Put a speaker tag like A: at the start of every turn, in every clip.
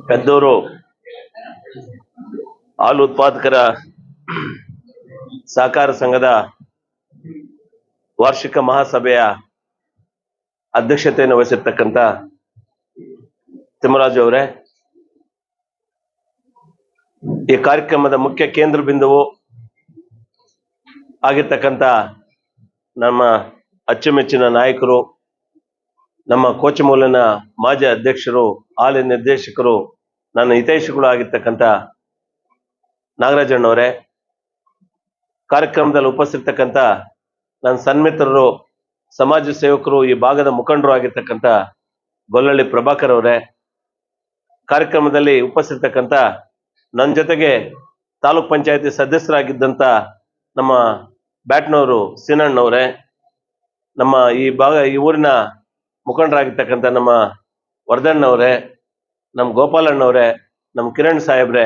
A: ಪೆದ್ದೂರು ಹಾಲು ಉತ್ಪಾದಕರ ಸಹಕಾರ ಸಂಘದ ವಾರ್ಷಿಕ ಮಹಾಸಭೆಯ ಅಧ್ಯಕ್ಷತೆಯನ್ನು ವಹಿಸಿರ್ತಕ್ಕಂಥ ತಿಮ್ಮರಾಜು ಅವರೇ, ಈ ಕಾರ್ಯಕ್ರಮದ ಮುಖ್ಯ ಕೇಂದ್ರ ಬಿಂದುವು ಆಗಿರ್ತಕ್ಕಂಥ ನಮ್ಮ ಅಚ್ಚುಮೆಚ್ಚಿನ ನಾಯಕರು, ನಮ್ಮ ಕೋಚಮೂಲಿನ ಮಾಜಿ ಅಧ್ಯಕ್ಷರು, ಹಾಲಿ ನಿರ್ದೇಶಕರು, ನನ್ನ ಹಿತೈಷಿಗಳು ಆಗಿರ್ತಕ್ಕಂಥ ನಾಗರಾಜಣ್ಣವರೇ, ಕಾರ್ಯಕ್ರಮದಲ್ಲಿ ಉಪಸ್ಥಿತಕ್ಕಂಥ ನನ್ನ ಸನ್ಮಿತ್ರರು, ಸಮಾಜ ಸೇವಕರು, ಈ ಭಾಗದ ಮುಖಂಡರು ಆಗಿರ್ತಕ್ಕಂಥ ಗೊಲ್ಲಳ್ಳಿ ಪ್ರಭಾಕರ್ ಅವರೇ, ಕಾರ್ಯಕ್ರಮದಲ್ಲಿ ಉಪಸ್ಥಿತಕ್ಕಂಥ ನನ್ನ ಜೊತೆಗೆ ತಾಲೂಕ್ ಪಂಚಾಯತಿ ಸದಸ್ಯರಾಗಿದ್ದಂಥ ನಮ್ಮ ಬ್ಯಾಟ್ನವರು ಸೀನಣ್ಣವರೇ, ನಮ್ಮ ಈ ಊರಿನ ಮುಖಂಡರಾಗಿರ್ತಕ್ಕಂಥ ನಮ್ಮ ವರ್ಧಣ್ಣವರೇ, ನಮ್ಮ ಗೋಪಾಲಣ್ಣವರೇ, ನಮ್ಮ ಕಿರಣ್ ಸಾಹೇಬ್ರೆ,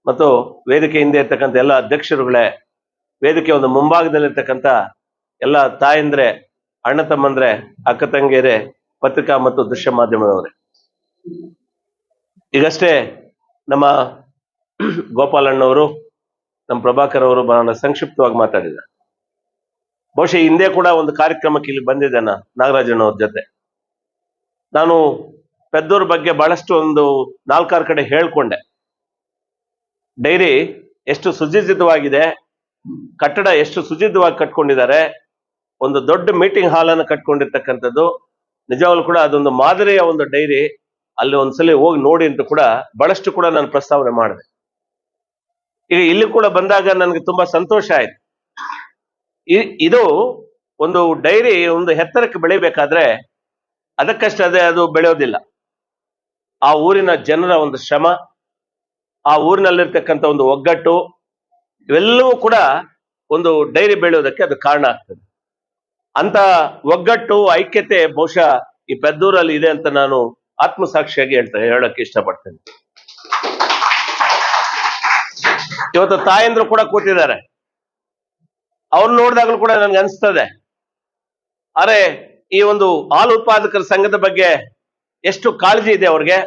A: ಮತ್ತು ವೇದಿಕೆ ಹಿಂದೆ ಇರ್ತಕ್ಕಂಥ ಎಲ್ಲ ಅಧ್ಯಕ್ಷರುಗಳೇ, ವೇದಿಕೆ ಒಂದು ಮುಂಭಾಗದಲ್ಲಿರ್ತಕ್ಕಂಥ ಎಲ್ಲ ತಾಯಂದ್ರೆ, ಅಣ್ಣ ತಮ್ಮಂದ್ರೆ, ಅಕ್ಕ ತಂಗಿಯರೇ, ಪತ್ರಿಕಾ ಮತ್ತು ದೃಶ್ಯ ಮಾಧ್ಯಮದವರೇ, ಈಗಷ್ಟೇ ನಮ್ಮ ಗೋಪಾಲಣ್ಣವರು, ನಮ್ಮ ಪ್ರಭಾಕರ್ ಅವರು ಬಹಳ ಸಂಕ್ಷಿಪ್ತವಾಗಿ ಮಾತಾಡಿದ್ದಾರೆ. ಬಹುಶಃ ಹಿಂದೆ ಕೂಡ ಒಂದು ಕಾರ್ಯಕ್ರಮಕ್ಕೆ ಇಲ್ಲಿ ಬಂದಿದ್ದೆ ನಾಗರಾಜಣ್ಣವ್ರ ಜೊತೆ. ನಾನು ಪೆದ್ದೂರ್ ಬಗ್ಗೆ ಬಹಳಷ್ಟು ಒಂದು 4-6 ಕಡೆ ಹೇಳ್ಕೊಂಡೆ. ಡೈರಿ ಎಷ್ಟು ಸುಸಜ್ಜಿತವಾಗಿದೆ, ಕಟ್ಟಡ ಎಷ್ಟು ಸುಸಜ್ಜಿತವಾಗಿ ಕಟ್ಕೊಂಡಿದ್ದಾರೆ, ಒಂದು ದೊಡ್ಡ ಮೀಟಿಂಗ್ ಹಾಲ್ ಅನ್ನು ಕಟ್ಕೊಂಡಿರ್ತಕ್ಕಂಥದ್ದು, ನಿಜವಾಗ್ಲೂ ಕೂಡ ಅದೊಂದು ಮಾದರಿಯ ಒಂದು ಡೈರಿ. ಅಲ್ಲಿ ಒಂದ್ಸಲಿ ಹೋಗಿ ನೋಡಿ ಅಂತ ಕೂಡ ಬಹಳಷ್ಟು ಕೂಡ ನಾನು ಪ್ರಸ್ತಾವನೆ ಮಾಡಿದೆ. ಈಗ ಇಲ್ಲಿ ಕೂಡ ಬಂದಾಗ ನನಗೆ ತುಂಬಾ ಸಂತೋಷ ಆಯ್ತು. ಇದು ಒಂದು ಡೈರಿ ಒಂದು ಎತ್ತರಕ್ಕೆ ಬೆಳಿಬೇಕಾದ್ರೆ ಅದಕ್ಕಷ್ಟೇ ಅದು ಬೆಳೆಯೋದಿಲ್ಲ. ಆ ಊರಿನ ಜನರ ಒಂದು ಶ್ರಮ, ಆ ಊರಿನಲ್ಲಿರ್ತಕ್ಕಂಥ ಒಂದು ಒಗ್ಗಟ್ಟು, ಇವೆಲ್ಲವೂ ಕೂಡ ಒಂದು ಡೈರಿ ಬೆಳೆಯೋದಕ್ಕೆ ಅದು ಕಾರಣ ಆಗ್ತದೆ. ಅಂತ ಒಗ್ಗಟ್ಟು, ಐಕ್ಯತೆ ಬಹುಶಃ ಈ ಪೆದ್ದೂರಲ್ಲಿ ಇದೆ ಅಂತ ನಾನು ಆತ್ಮಸಾಕ್ಷಿಯಾಗಿ ಹೇಳಕ್ಕೆ ಇಷ್ಟಪಡ್ತೇನೆ. ಇವತ್ತು ತಾಯಂದ್ರು ಕೂಡ ಕೂತಿದ್ದಾರೆ. ಅವ್ರು ನೋಡಿದಾಗಲೂ ಕೂಡ ನನ್ಗೆ ಅನಿಸ್ತದೆ, ಅರೆ ಈ ಒಂದು ಹಾಲು ಉತ್ಪಾದಕರ ಸಂಘದ ಬಗ್ಗೆ ಎಷ್ಟು ಕಾಳಜಿ ಇದೆ ಅವ್ರಿಗೆ,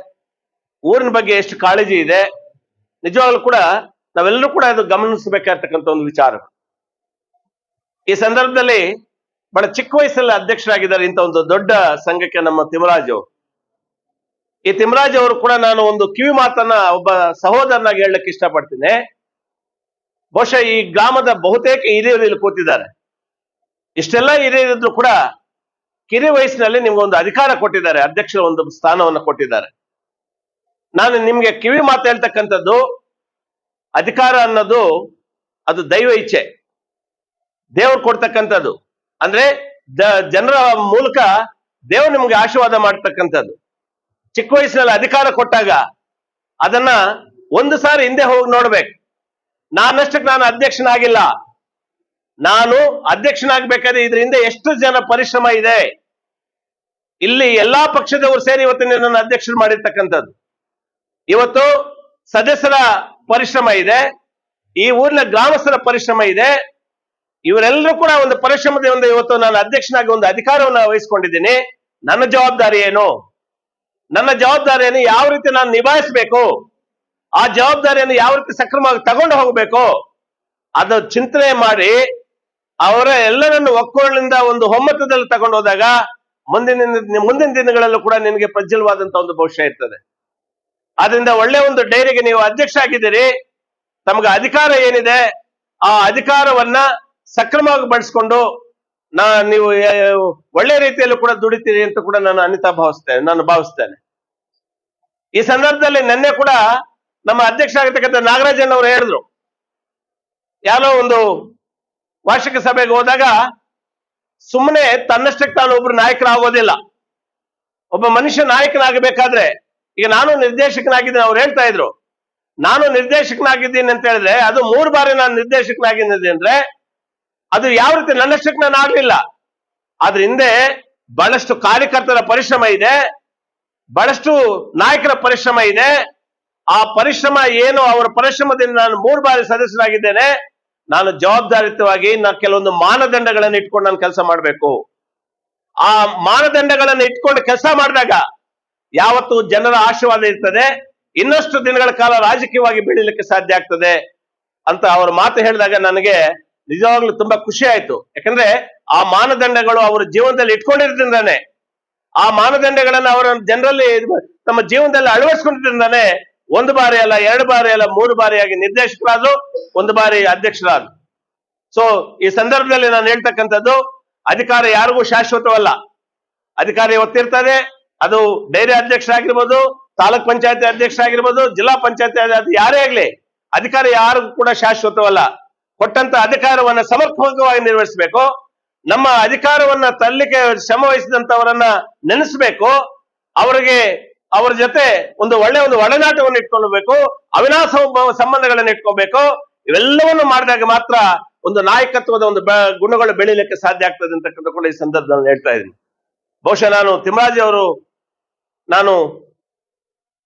A: ಊರಿನ ಬಗ್ಗೆ ಎಷ್ಟು ಕಾಳಜಿ ಇದೆ. ನಿಜವಾಗ್ಲೂ ಕೂಡ ನಾವೆಲ್ಲರೂ ಕೂಡ ಅದು ಗಮನಿಸಬೇಕಾಗಿರ್ತಕ್ಕಂಥ ಒಂದು ವಿಚಾರ. ಈ ಸಂದರ್ಭದಲ್ಲಿ ಬಹಳ ಚಿಕ್ಕ ವಯಸ್ಸಲ್ಲಿ ಅಧ್ಯಕ್ಷರಾಗಿದ್ದಾರೆ ಇಂಥ ಒಂದು ದೊಡ್ಡ ಸಂಘಕ್ಕೆ ನಮ್ಮ ತಿಮ್ಮರಾಜು. ಈ ತಿಮ್ಮರಾಜ್ ಅವರು ಕೂಡ ನಾನು ಒಂದು ಕಿವಿ ಮಾತನ್ನ ಒಬ್ಬ ಸಹೋದರನಾಗಿ ಹೇಳಲಿಕ್ಕೆ ಇಷ್ಟಪಡ್ತೀನಿ. ಬಹುಶಃ ಈ ಗ್ರಾಮದ ಬಹುತೇಕ ಹಿರಿಯರು ಇಲ್ಲಿ ಕೂತಿದ್ದಾರೆ. ಇಷ್ಟೆಲ್ಲ ಹಿರಿಯರಿದ್ರು ಕೂಡ ಕಿರಿ ವಯಸ್ಸಿನಲ್ಲಿ ನಿಮ್ಗೆ ಒಂದು ಅಧಿಕಾರ ಕೊಟ್ಟಿದ್ದಾರೆ, ಅಧ್ಯಕ್ಷರ ಒಂದು ಸ್ಥಾನವನ್ನು ಕೊಟ್ಟಿದ್ದಾರೆ. ನಾನು ನಿಮ್ಗೆ ಕಿವಿ ಮಾತು ಹೇಳ್ತಕ್ಕಂಥದ್ದು, ಅಧಿಕಾರ ಅನ್ನೋದು ಅದು ದೈವ ಇಚ್ಛೆ, ದೇವ್ರು ಕೊಡ್ತಕ್ಕಂಥದ್ದು. ಅಂದ್ರೆ ಜನರ ಮೂಲಕ ದೇವ್ರು ನಿಮ್ಗೆ ಆಶೀರ್ವಾದ ಮಾಡ್ತಕ್ಕಂಥದ್ದು. ಚಿಕ್ಕ ವಯಸ್ಸಿನಲ್ಲಿ ಅಧಿಕಾರ ಕೊಟ್ಟಾಗ ಅದನ್ನ ಒಂದು ಸಾರಿ ಹಿಂದೆ ಹೋಗಿ ನೋಡ್ಬೇಕು. ನಾನಷ್ಟಕ್ಕೆ ನಾನು ಅಧ್ಯಕ್ಷನಾಗಿಲ್ಲ, ನಾನು ಅಧ್ಯಕ್ಷನಾಗಬೇಕಾದ್ರೆ ಇದ್ರ ಹಿಂದೆ ಎಷ್ಟು ಜನ ಪರಿಶ್ರಮ ಇದೆ. ಇಲ್ಲಿ ಎಲ್ಲಾ ಪಕ್ಷದವರು ಸೇರಿ ಇವತ್ತು ನನ್ನ ಅಧ್ಯಕ್ಷರು ಮಾಡಿರ್ತಕ್ಕಂಥದ್ದು. ಇವತ್ತು ಸದಸ್ಯರ ಪರಿಶ್ರಮ ಇದೆ, ಈ ಊರಿನ ಗ್ರಾಮಸ್ಥರ ಪರಿಶ್ರಮ ಇದೆ. ಇವರೆಲ್ಲರೂ ಕೂಡ ಒಂದು ಪರಿಶ್ರಮದಿಂದ ಇವತ್ತು ನಾನು ಅಧ್ಯಕ್ಷನಾಗಿ ಒಂದು ಅಧಿಕಾರವನ್ನು ವಹಿಸ್ಕೊಂಡಿದ್ದೀನಿ. ನನ್ನ ಜವಾಬ್ದಾರಿಯನ್ನು ಯಾವ ರೀತಿ ನಾನು ನಿಭಾಯಿಸಬೇಕು, ಆ ಜವಾಬ್ದಾರಿಯನ್ನು ಯಾವ ರೀತಿ ಸಕ್ರಮವಾಗಿ ತಗೊಂಡು ಹೋಗಬೇಕು, ಅದು ಚಿಂತನೆ ಮಾಡಿ ಅವರ ಎಲ್ಲರನ್ನು ಒಕ್ಕೊರಲಿಂದ ಒಂದು ಒಮ್ಮತದಲ್ಲಿ ತಗೊಂಡು ಹೋದಾಗ ಮುಂದಿನ ದಿನಗಳಲ್ಲೂ ಕೂಡ ನಿನಗೆ ಪ್ರಜ್ವಲವಾದಂತಹ ಒಂದು ಭವಿಷ್ಯ ಇರ್ತದೆ. ಆದ್ರಿಂದ ಒಳ್ಳೆ ಒಂದು ಡೈರಿಗೆ ನೀವು ಅಧ್ಯಕ್ಷ ಆಗಿದ್ದೀರಿ. ತಮಗೆ ಅಧಿಕಾರ ಏನಿದೆ ಆ ಅಧಿಕಾರವನ್ನ ಸಕ್ರಮವಾಗಿ ಬಳಸ್ಕೊಂಡು ನೀವು ಒಳ್ಳೆ ರೀತಿಯಲ್ಲೂ ಕೂಡ ದುಡಿತೀರಿ ಅಂತ ಕೂಡ ನಾನು ಭಾವಿಸ್ತೇನೆ. ಈ ಸಂದರ್ಭದಲ್ಲಿ ನಿನ್ನೆ ಕೂಡ ನಮ್ಮ ಅಧ್ಯಕ್ಷ ಆಗಿರ್ತಕ್ಕಂಥ ನಾಗರಾಜಣ್ಣವರು ಹೇಳಿದ್ರು, ಯಾರೋ ಒಂದು ವಾರ್ಷಿಕ ಸಭೆಗೆ ಹೋದಾಗ ಸುಮ್ಮನೆ ತನ್ನಷ್ಟಕ್ಕೆ ತಾನು ಒಬ್ರು ನಾಯಕರಾಗೋದಿಲ್ಲ. ಒಬ್ಬ ಮನುಷ್ಯ ನಾಯಕನಾಗಬೇಕಾದ್ರೆ, ಈಗ ನಾನು ನಿರ್ದೇಶಕನಾಗಿದ್ದೀನಿ, ಅವ್ರು ಹೇಳ್ತಾ ಇದ್ರು ನಾನು ನಿರ್ದೇಶಕನಾಗಿದ್ದೀನಿ ಅಂತ ಹೇಳಿದ್ರೆ ಅದು 3 ಬಾರಿ ನಾನು ನಿರ್ದೇಶಕನಾಗಿದ್ದೀನಿ ಅಂದ್ರೆ ಅದು ಯಾವ ರೀತಿ ನನ್ನಷ್ಟಕ್ಕೆ ನಾನು ಆಗ್ಲಿಲ್ಲ. ಅದ್ರ ಹಿಂದೆ ಬಹಳಷ್ಟು ಕಾರ್ಯಕರ್ತರ ಪರಿಶ್ರಮ ಇದೆ, ಬಹಳಷ್ಟು ನಾಯಕರ ಪರಿಶ್ರಮ ಇದೆ. ಆ ಪರಿಶ್ರಮ ಏನು, ಅವರ ಪರಿಶ್ರಮದಿಂದ ನಾನು 3 ಬಾರಿ ಸದಸ್ಯನಾಗಿದ್ದೇನೆ. ನಾನು ಜವಾಬ್ದಾರಿಯುತವಾಗಿ ಕೆಲವೊಂದು ಮಾನದಂಡಗಳನ್ನು ಇಟ್ಕೊಂಡು ನಾನು ಕೆಲಸ ಮಾಡಬೇಕು. ಆ ಮಾನದಂಡಗಳನ್ನು ಇಟ್ಕೊಂಡು ಕೆಲಸ ಮಾಡಿದಾಗ ಯಾವತ್ತು ಜನರ ಆಶೀರ್ವಾದ ಇರ್ತದೆ, ಇನ್ನಷ್ಟು ದಿನಗಳ ಕಾಲ ರಾಜಕೀಯವಾಗಿ ಬೆಳೀಲಿಕ್ಕೆ ಸಾಧ್ಯ ಆಗ್ತದೆ ಅಂತ ಅವ್ರ ಮಾತು ಹೇಳಿದಾಗ ನನಗೆ ನಿಜವಾಗ್ಲೂ ತುಂಬಾ ಖುಷಿ ಆಯ್ತು. ಯಾಕಂದ್ರೆ ಆ ಮಾನದಂಡಗಳು ಅವರ ಜೀವನದಲ್ಲಿ ಇಟ್ಕೊಂಡಿರೋದ್ರಿಂದಾನೆ, ಆ ಮಾನದಂಡಗಳನ್ನ ಅವರ ಜನರಲ್ಲಿ ತಮ್ಮ ಜೀವನದಲ್ಲಿ ಅಳವಡಿಸ್ಕೊಂಡಿದ್ರಿಂದಾನೆ ಒಂದು ಬಾರಿ ಅಲ್ಲ, 2 ಬಾರಿ ಅಲ್ಲ, 3 ಬಾರಿಯಾಗಿ ನಿರ್ದೇಶಕರಾದ್ರು, 1 ಬಾರಿ ಅಧ್ಯಕ್ಷರಾದ್ರು. ಸೊ ಈ ಸಂದರ್ಭದಲ್ಲಿ ನಾನು ಹೇಳ್ತಕ್ಕಂಥದ್ದು, ಅಧಿಕಾರ ಯಾರಿಗೂ ಶಾಶ್ವತವಲ್ಲ. ಅಧಿಕಾರ ಇವತ್ತಿರ್ತದೆ, ಅದು ಡೈರಿ ಅಧ್ಯಕ್ಷರಾಗಿರ್ಬೋದು, ತಾಲೂಕ್ ಪಂಚಾಯತಿ ಅಧ್ಯಕ್ಷರಾಗಿರ್ಬೋದು, ಜಿಲ್ಲಾ ಪಂಚಾಯತಿ ಯಾರೇ ಆಗ್ಲಿ, ಅಧಿಕಾರ ಯಾರಿಗೂ ಕೂಡ ಶಾಶ್ವತವಲ್ಲ. ಕೊಟ್ಟಂತ ಅಧಿಕಾರವನ್ನ ಸಮರ್ಪಕವಾಗಿ ನಿರ್ವಹಿಸಬೇಕು. ನಮ್ಮ ಅಧಿಕಾರವನ್ನ ತರಲಿಕ್ಕೆ ಶ್ರಮ ವಹಿಸಿದಂತವರನ್ನ ನೆನೆಸ್ಬೇಕು. ಅವರ ಜೊತೆ ಒಂದು ಒಡನಾಟವನ್ನು ಇಟ್ಕೊಳ್ಬೇಕು, ಅವಿನಾಶ ಸಂಬಂಧಗಳನ್ನ ಇಟ್ಕೋಬೇಕು. ಇವೆಲ್ಲವನ್ನು ಮಾಡಿದಾಗ ಮಾತ್ರ ಒಂದು ನಾಯಕತ್ವದ ಒಂದು ಗುಣಗಳು ಬೆಳೀಲಿಕ್ಕೆ ಸಾಧ್ಯ ಆಗ್ತದೆ ಅಂತಕ್ಕಂಥ ಕೂಡ ಈ ಸಂದರ್ಭದಲ್ಲಿ ಹೇಳ್ತಾ ಇದ್ದೀನಿ. ಬಹುಶಃ ನಾನು ತಿಮ್ಮರಾಜ್ ಅವರು, ನಾನು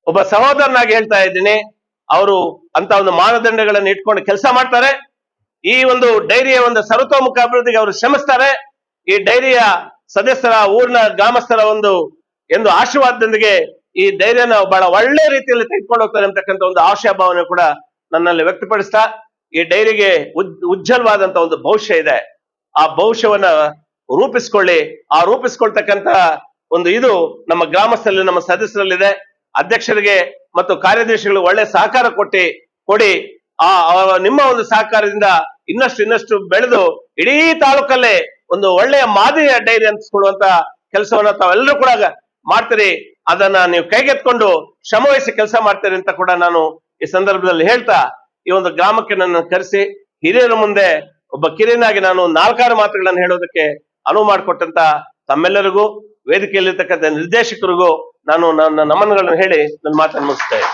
A: ಒಬ್ಬ ಸಹೋದರನಾಗಿ ಹೇಳ್ತಾ ಇದ್ದೀನಿ. ಅವರು ಅಂತ ಒಂದು ಮಾನದಂಡಗಳನ್ನು ಇಟ್ಕೊಂಡು ಕೆಲಸ ಮಾಡ್ತಾರೆ. ಈ ಒಂದು ಡೈರಿಯ ಒಂದು ಸರ್ವತೋಮುಖ ಅಭಿವೃದ್ಧಿಗೆ ಅವರು ಶ್ರಮಿಸ್ತಾರೆ. ಈ ಡೈರಿಯ ಸದಸ್ಯರ, ಊರಿನ ಗ್ರಾಮಸ್ಥರ ಒಂದು ಆಶೀರ್ವಾದದೊಂದಿಗೆ ಈ ಡೈರಿಯನ್ನ ಬಹಳ ಒಳ್ಳೆ ರೀತಿಯಲ್ಲಿ ತೆಗೆದುಕೊಂಡು ಹೋಗ್ತಾರೆ ಅಂತಕ್ಕಂಥ ಒಂದು ಆಶಾಭಾವನೆ ಕೂಡ ನನ್ನಲ್ಲಿ ವ್ಯಕ್ತಪಡಿಸ್ತಾ, ಈ ಡೈರಿಗೆ ಉಜ್ವಲವಾದಂತ ಒಂದು ಭವಿಷ್ಯ ಇದೆ. ಆ ಭವಿಷ್ಯವನ್ನ ರೂಪಿಸ್ಕೊಳ್ಳಿ. ಆ ರೂಪಿಸ್ಕೊಳ್ತಕ್ಕಂತ ಒಂದು ಇದು ನಮ್ಮ ಗ್ರಾಮಸ್ಥರಲ್ಲಿ, ನಮ್ಮ ಸದಸ್ಯರಲ್ಲಿದೆ. ಅಧ್ಯಕ್ಷರಿಗೆ ಮತ್ತು ಕಾರ್ಯದರ್ಶಿಗಳಿಗೆ ಒಳ್ಳೆ ಸಹಕಾರ ಕೊಡಿ. ನಿಮ್ಮ ಒಂದು ಸಹಕಾರದಿಂದ ಇನ್ನಷ್ಟು ಬೆಳೆದು ಇಡೀ ತಾಲೂಕಲ್ಲೇ ಒಂದು ಒಳ್ಳೆಯ ಮಾದರಿಯ ಡೈರಿ ಅನ್ಸ್ಕೊಳ್ಳುವಂತ ಕೆಲಸವನ್ನ ತಾವೆಲ್ಲರೂ ಕೂಡ ಮಾಡ್ತೀರಿ. ಅದನ್ನ ನೀವು ಕೈಗೆತ್ಕೊಂಡು ಶ್ರಮವಹಿಸಿ ಕೆಲಸ ಮಾಡ್ತೀರಿ ಅಂತ ಕೂಡ ನಾನು ಈ ಸಂದರ್ಭದಲ್ಲಿ ಹೇಳ್ತಾ, ಈ ಒಂದು ಗ್ರಾಮಕ್ಕೆ ನನ್ನ ಕರೆಸಿ ಹಿರಿಯರ ಮುಂದೆ ಒಬ್ಬ ಕಿರಿಯನಾಗಿ ನಾನು 4 ಮಾತುಗಳನ್ನು ಹೇಳೋದಕ್ಕೆ ಅನುವು ಮಾಡಿಕೊಟ್ಟಂತ ತಮ್ಮೆಲ್ಲರಿಗೂ, ವೇದಿಕೆಯಲ್ಲಿರ್ತಕ್ಕಂಥ ನಿರ್ದೇಶಕರಿಗೂ ನಾನು ನನ್ನ ನಮನಗಳನ್ನು ಹೇಳಿ ನನ್ನ ಮಾತನ್ನು ಮುಗಿಸ್ತೇನೆ.